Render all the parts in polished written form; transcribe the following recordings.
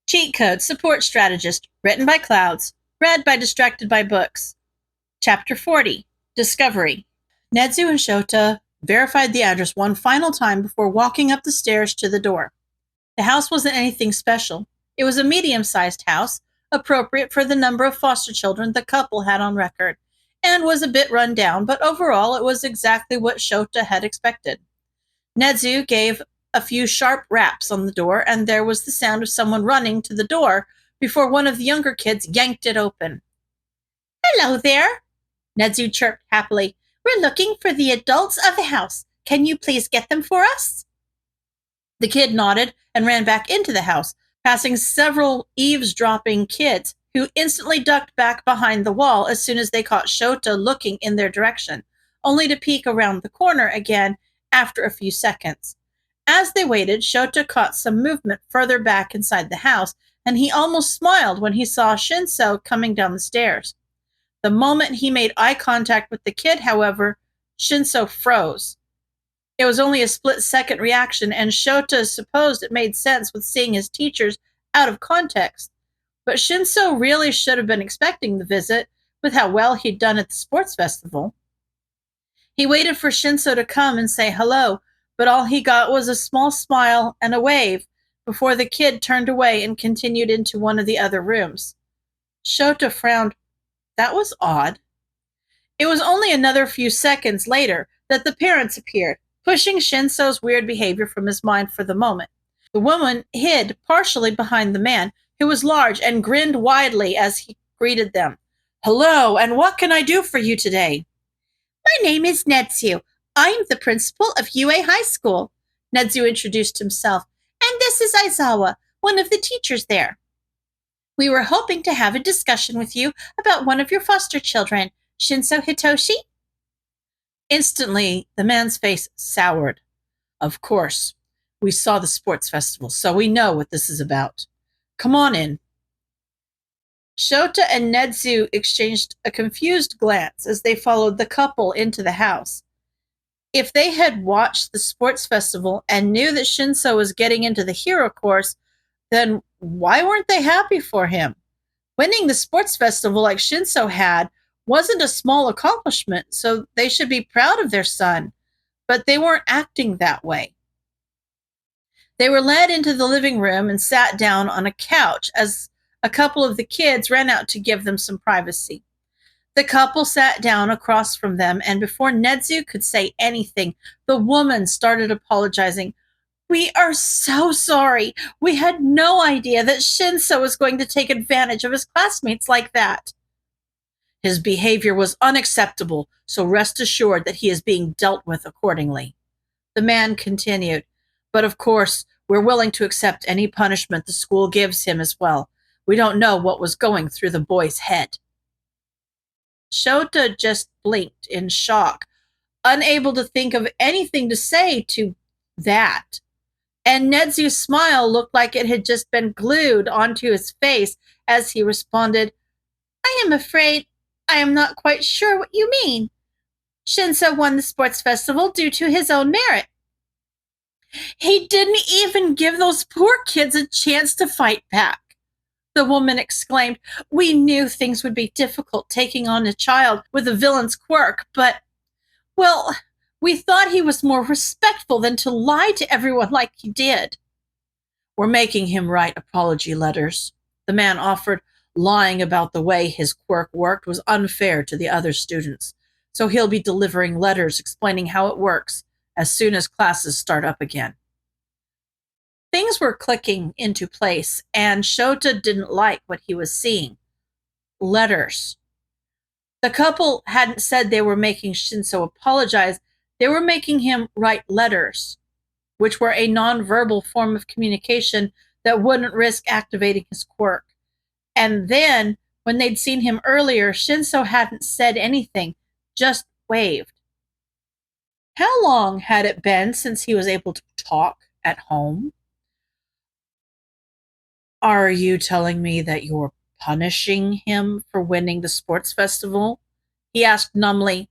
Cheat Code Support Strategist, written by Clouds, read by Distracted by Books. Chapter 40, Discovery. Nedzu and Shota verified the address one final time before walking up the stairs to the door. The house wasn't anything special. It was a medium-sized house, appropriate for the number of foster children the couple had on record, and was a bit run down, but overall it was exactly what Shota had expected. Nedzu gave a few sharp raps on the door, and there was the sound of someone running to the door before one of the younger kids yanked it open. "Hello there," Nedzu chirped happily. "We're looking for the adults of the house. Can you please get them for us?" The kid nodded and ran back into the house, passing several eavesdropping kids who instantly ducked back behind the wall as soon as they caught Shota looking in their direction, only to peek around the corner again after a few seconds. As they waited, Shota caught some movement further back inside the house, and he almost smiled when he saw Shinso coming down the stairs. The moment he made eye contact with the kid, however, Shinso froze. It was only a split-second reaction, and Shota supposed it made sense with seeing his teachers out of context. But Shinso really should have been expecting the visit, with how well he'd done at the sports festival. He waited for Shinso to come and say hello, but all he got was a small smile and a wave before the kid turned away and continued into one of the other rooms. Shota frowned. That was odd. It was only another few seconds later that the parents appeared, pushing Shinso's weird behavior from his mind for the moment. The woman hid partially behind the man, who was large and grinned widely as he greeted them. "Hello, and what can I do for you today?" "My name is Nedzu. I'm the principal of UA High School," Nedzu introduced himself. "And this is Aizawa, one of the teachers there. We were hoping to have a discussion with you about one of your foster children, Shinso Hitoshi." Instantly, the man's face soured. "Of course. We saw the sports festival, so we know what this is about. Come on in." Shota and Nedzu exchanged a confused glance as they followed the couple into the house. If they had watched the sports festival and knew that Shinso was getting into the hero course, then why weren't they happy for him? Winning the sports festival like Shinso had wasn't a small accomplishment, so they should be proud of their son, but they weren't acting that way. They were led into the living room and sat down on a couch as a couple of the kids ran out to give them some privacy. The couple sat down across from them, and before Nedzu could say anything, the woman started apologizing. "We are so sorry. We had no idea that Shinso was going to take advantage of his classmates like that. His behavior was unacceptable, so rest assured that he is being dealt with accordingly." The man continued, "But of course, we're willing to accept any punishment the school gives him as well. We don't know what was going through the boy's head." Shota just blinked in shock, unable to think of anything to say to that. And Nedzu's smile looked like it had just been glued onto his face as he responded, "I am afraid I am not quite sure what you mean. Shinso won the sports festival due to his own merit. He didn't even give those poor kids a chance to fight back," the woman exclaimed. "We knew things would be difficult taking on a child with a villain's quirk, but, well, we thought he was more respectful than to lie to everyone like he did." "We're making him write apology letters," the man offered. "Lying about the way his quirk worked was unfair to the other students, so he'll be delivering letters explaining how it works as soon as classes start up again." Things were clicking into place, and Shota didn't like what he was seeing. Letters. The couple hadn't said they were making Shinso apologize. They were making him write letters, which were a nonverbal form of communication that wouldn't risk activating his quirk. And then, when they'd seen him earlier, Shinso hadn't said anything, just waved. How long had it been since he was able to talk at home? "Are you telling me that you're punishing him for winning the sports festival?" he asked numbly.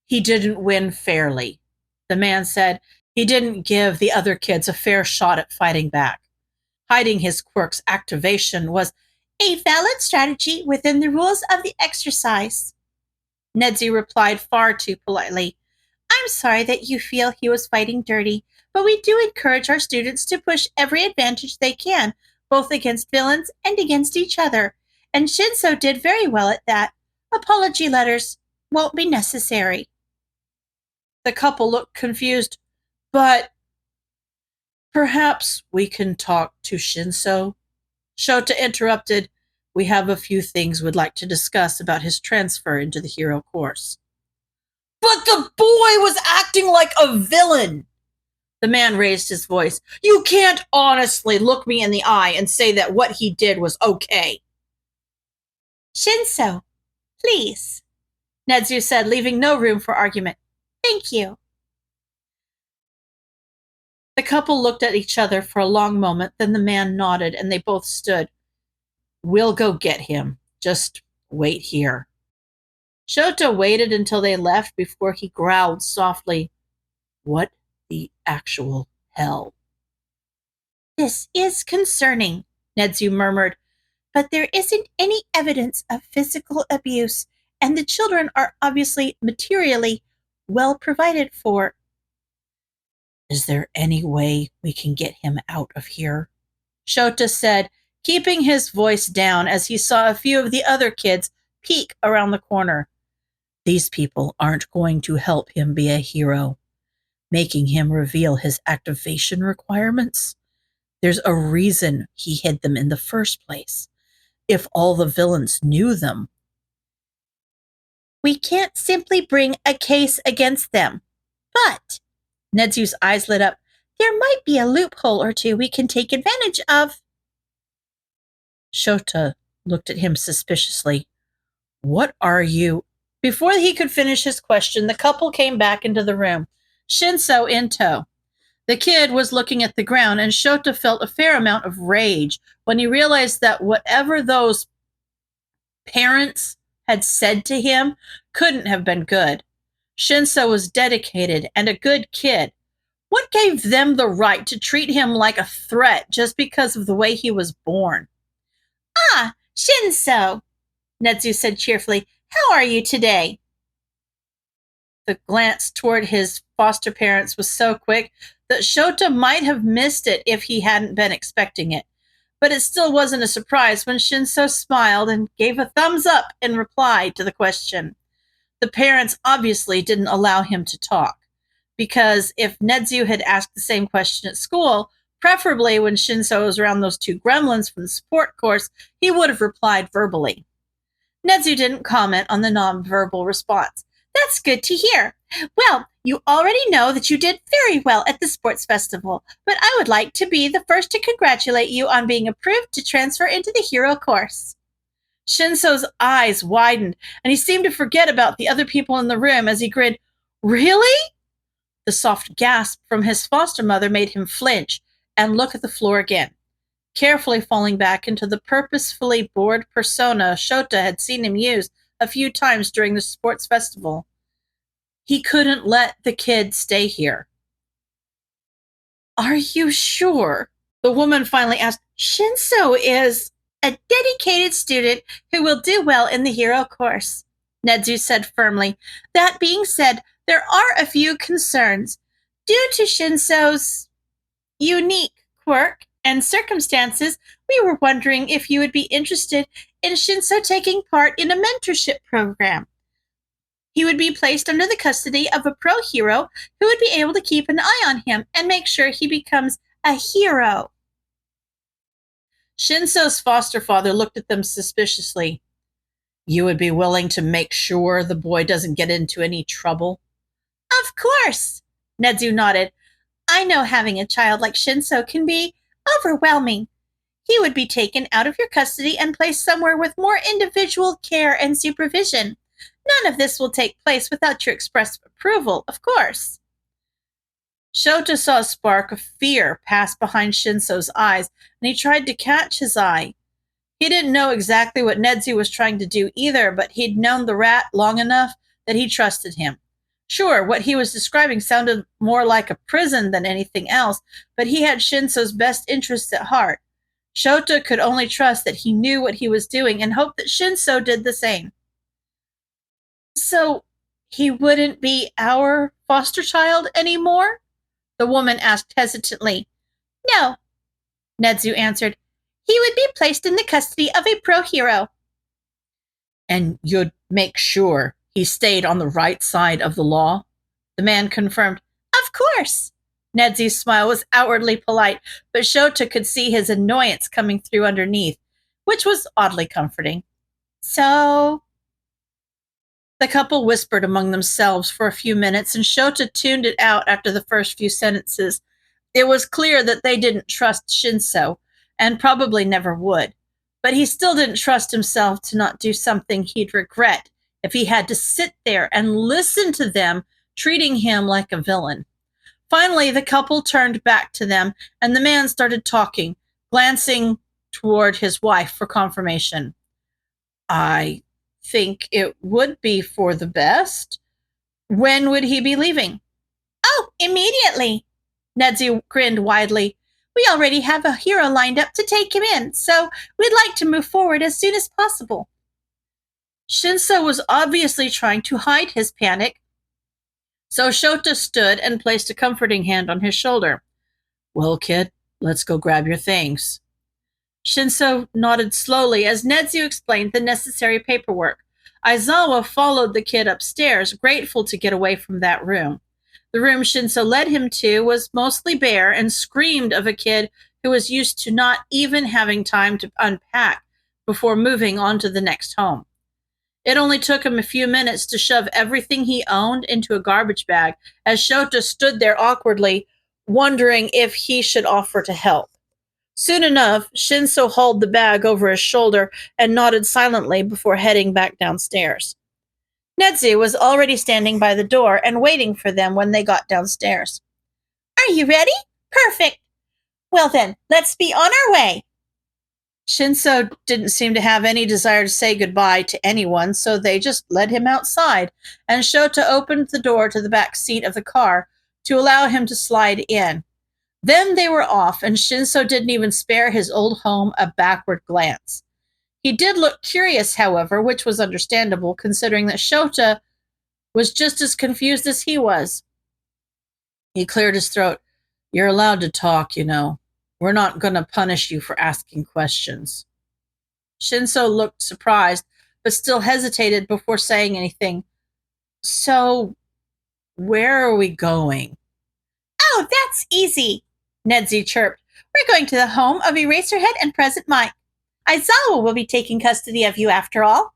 "He didn't win fairly," the man said. "He didn't give the other kids a fair shot at fighting back. Hiding his quirk's activation was a valid strategy within the rules of the exercise. Nedzu replied far too politely. I'm sorry that you feel he was fighting dirty, but we do encourage our students to push every advantage they can, both against villains and against each other, and Shinso did very well at that. Apology letters won't be necessary. The couple looked confused. But perhaps we can talk to Shinso? Shota interrupted. We have a few things we'd like to discuss about his transfer into the hero course. But the boy was acting like a villain! The man raised his voice. You can't honestly look me in the eye and say that what he did was okay. Shinso, please, Nedzu said, leaving no room for argument. Thank you. The couple looked at each other for a long moment, then the man nodded and they both stood. We'll go get him. Just wait here. Shota waited until they left before he growled softly, What the actual hell? This is concerning, Nedzu murmured, but there isn't any evidence of physical abuse, and the children are obviously materially well provided for. Is there any way we can get him out of here? Shota said, keeping his voice down as he saw a few of the other kids peek around the corner. These people aren't going to help him be a hero, making him reveal his activation requirements. There's a reason he hid them in the first place. If all the villains knew them. We can't simply bring a case against them. But, Nedzu's eyes lit up, there might be a loophole or two we can take advantage of. Shota looked at him suspiciously. What are you? Before he could finish his question, the couple came back into the room, Shinso in tow. The kid was looking at the ground, and Shota felt a fair amount of rage when he realized that whatever those parents had said to him couldn't have been good. Shinso was dedicated and a good kid. What gave them the right to treat him like a threat just because of the way he was born? Ah, Shinso, Nedzu said cheerfully. How are you today? The glance toward his foster parents was so quick that Shota might have missed it if he hadn't been expecting it. But it still wasn't a surprise when Shinso smiled and gave a thumbs up in reply to the question. The parents obviously didn't allow him to talk, because if Nedzu had asked the same question at school, preferably when Shinso was around those two gremlins from the support course, he would have replied verbally. Nedzu didn't comment on the nonverbal response. That's good to hear. Well, you already know that you did very well at the sports festival, but I would like to be the first to congratulate you on being approved to transfer into the hero course. Shinso's eyes widened, and he seemed to forget about the other people in the room as he grinned. Really? The soft gasp from his foster mother made him flinch and look at the floor again, carefully falling back into the purposefully bored persona Shota had seen him use a few times during the sports festival. He couldn't let the kid stay here. Are you sure? The woman finally asked. Shinso is a dedicated student who will do well in the hero course, Nedzu said firmly. That being said, there are a few concerns. Due to Shinso's unique quirk and circumstances, we were wondering if you would be interested in Shinso taking part in a mentorship program. He would be placed under the custody of a pro hero who would be able to keep an eye on him and make sure he becomes a hero. Shinso's foster father looked at them suspiciously. You would be willing to make sure the boy doesn't get into any trouble? Of course, Nedzu nodded. I know having a child like Shinso can be overwhelming. He would be taken out of your custody and placed somewhere with more individual care and supervision. None of this will take place without your express approval, of course. Shota saw a spark of fear pass behind Shinso's eyes, and he tried to catch his eye. He didn't know exactly what Nedzu was trying to do either, but he'd known the rat long enough that he trusted him. Sure, what he was describing sounded more like a prison than anything else, but he had Shinso's best interests at heart. Shota could only trust that he knew what he was doing and hope that Shinso did the same. So, he wouldn't be our foster child anymore? The woman asked hesitantly. No, Nedzu answered. He would be placed in the custody of a pro-hero. And you'd make sure he stayed on the right side of the law? The man confirmed. Of course. Nedzu's smile was outwardly polite, but Shota could see his annoyance coming through underneath, which was oddly comforting. So, the couple whispered among themselves for a few minutes, and Shota tuned it out after the first few sentences. It was clear that they didn't trust Shinso, and probably never would. But he still didn't trust himself to not do something he'd regret if he had to sit there and listen to them treating him like a villain. Finally, the couple turned back to them, and the man started talking, glancing toward his wife for confirmation. I think it would be for the best. When would he be leaving? Oh, immediately. Nedzu grinned widely. We already have a hero lined up to take him in, so we'd like to move forward as soon as possible. Shinso was obviously trying to hide his panic, so Shota stood and placed a comforting hand on his shoulder. Well, kid, let's go grab your things. Shinso nodded slowly as Nedzu explained the necessary paperwork. Aizawa followed the kid upstairs, grateful to get away from that room. The room Shinso led him to was mostly bare and screamed of a kid who was used to not even having time to unpack before moving on to the next home. It only took him a few minutes to shove everything he owned into a garbage bag as Shota stood there awkwardly, wondering if he should offer to help. Soon enough, Shinso hauled the bag over his shoulder and nodded silently before heading back downstairs. Nedzu was already standing by the door and waiting for them when they got downstairs. Are you ready? Perfect. Well then, let's be on our way. Shinso didn't seem to have any desire to say goodbye to anyone, so they just led him outside, and Shota opened the door to the back seat of the car to allow him to slide in. Then they were off, and Shinso didn't even spare his old home a backward glance. He did look curious, however, which was understandable, considering that Shota was just as confused as he was. He cleared his throat. You're allowed to talk, you know. We're not going to punish you for asking questions. Shinso looked surprised, but still hesitated before saying anything. So, where are we going? Oh, that's easy, Nedzu chirped. We're going to the home of Eraserhead and Present Mike. Aizawa will be taking custody of you after all.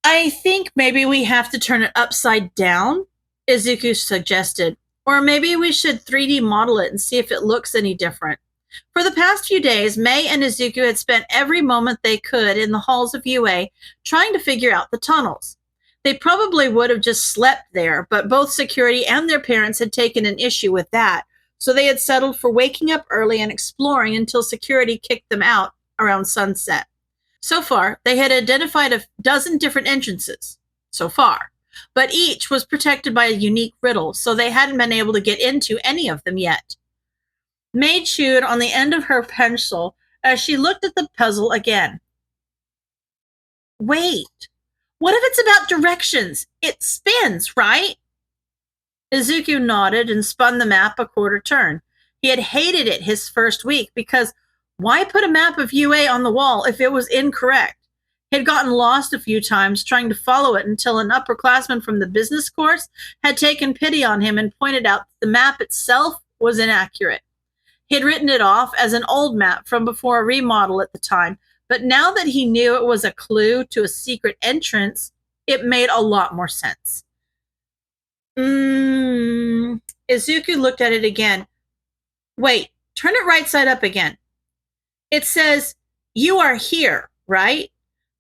I think maybe we have to turn it upside down, Izuku suggested. Or maybe we should 3D model it and see if it looks any different. For the past few days, Mei and Izuku had spent every moment they could in the halls of UA trying to figure out the tunnels. They probably would have just slept there, but both security and their parents had taken an issue with that, so they had settled for waking up early and exploring until security kicked them out around sunset. So far, they had identified a dozen different entrances. So far. But each was protected by a unique riddle, so they hadn't been able to get into any of them yet. Mei chewed on the end of her pencil as she looked at the puzzle again. Wait, what if it's about directions? It spins, right? Izuku nodded and spun the map a quarter turn. He had hated it his first week because why put a map of UA on the wall if it was incorrect? He had gotten lost a few times trying to follow it until an upperclassman from the business course had taken pity on him and pointed out that the map itself was inaccurate. He had written it off as an old map from before a remodel at the time, but now that he knew it was a clue to a secret entrance, it made a lot more sense. Izuku looked at it again. Wait, turn it right side up again. It says, you are here, right?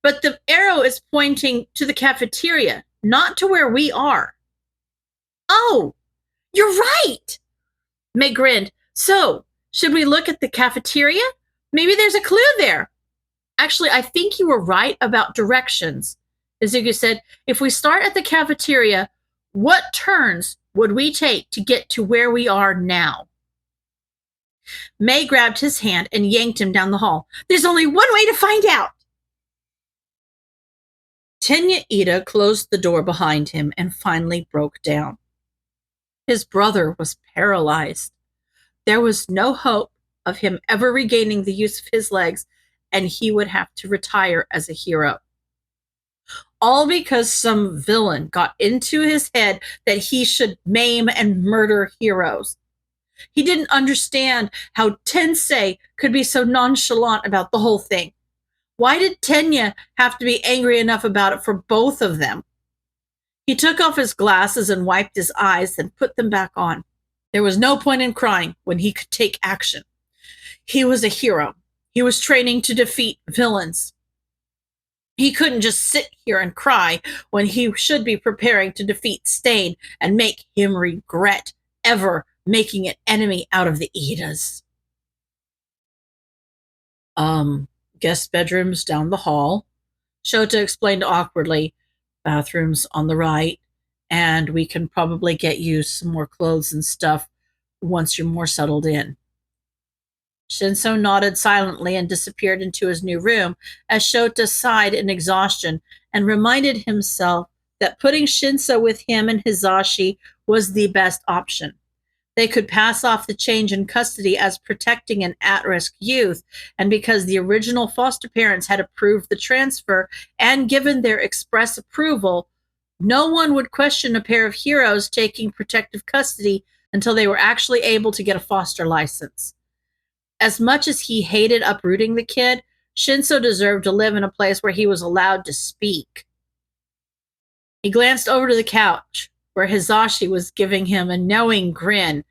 But the arrow is pointing to the cafeteria, not to where we are. Oh, you're right! Mei grinned. So, should we look at the cafeteria? Maybe there's a clue there. Actually, I think you were right about directions. Izuku said, if we start at the cafeteria, what turns would we take to get to where we are now? May grabbed his hand and yanked him down the hall. There's only one way to find out. Tenya Ida closed the door behind him and finally broke down. His brother was paralyzed. There was no hope of him ever regaining the use of his legs, and he would have to retire as a hero. All because some villain got into his head that he should maim and murder heroes. He didn't understand how Tensei could be so nonchalant about the whole thing. Why did Tenya have to be angry enough about it for both of them? He took off his glasses and wiped his eyes, then put them back on. There was no point in crying when he could take action. He was a hero. He was training to defeat villains. He couldn't just sit here and cry when he should be preparing to defeat Stain and make him regret ever making an enemy out of the Idas. Guest bedrooms down the hall. Shota explained awkwardly. Bathrooms on the right, and we can probably get you some more clothes and stuff once you're more settled in. Shinso nodded silently and disappeared into his new room as Shota sighed in exhaustion and reminded himself that putting Shinso with him and Hizashi was the best option. They could pass off the change in custody as protecting an at-risk youth, and because the original foster parents had approved the transfer and given their express approval, no one would question a pair of heroes taking protective custody until they were actually able to get a foster license. As much as he hated uprooting the kid, Shinso deserved to live in a place where he was allowed to speak. He glanced over to the couch, where Hizashi was giving him a knowing grin.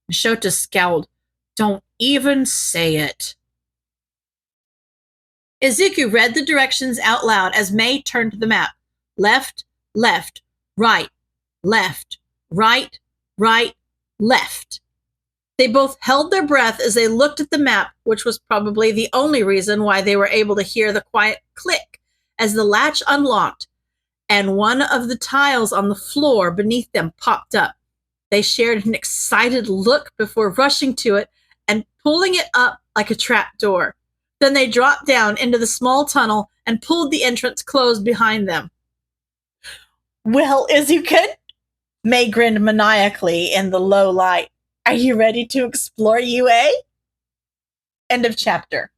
Shota scowled. Don't even say it. Izuku read the directions out loud as May turned to the map. Left, left, right, left, right, right, left. They both held their breath as they looked at the map, which was probably the only reason why they were able to hear the quiet click as the latch unlocked, and one of the tiles on the floor beneath them popped up. They shared an excited look before rushing to it and pulling it up like a trap door. Then they dropped down into the small tunnel and pulled the entrance closed behind them. Well, Izuku, May grinned maniacally in the low light. Are you ready to explore UA? End of chapter.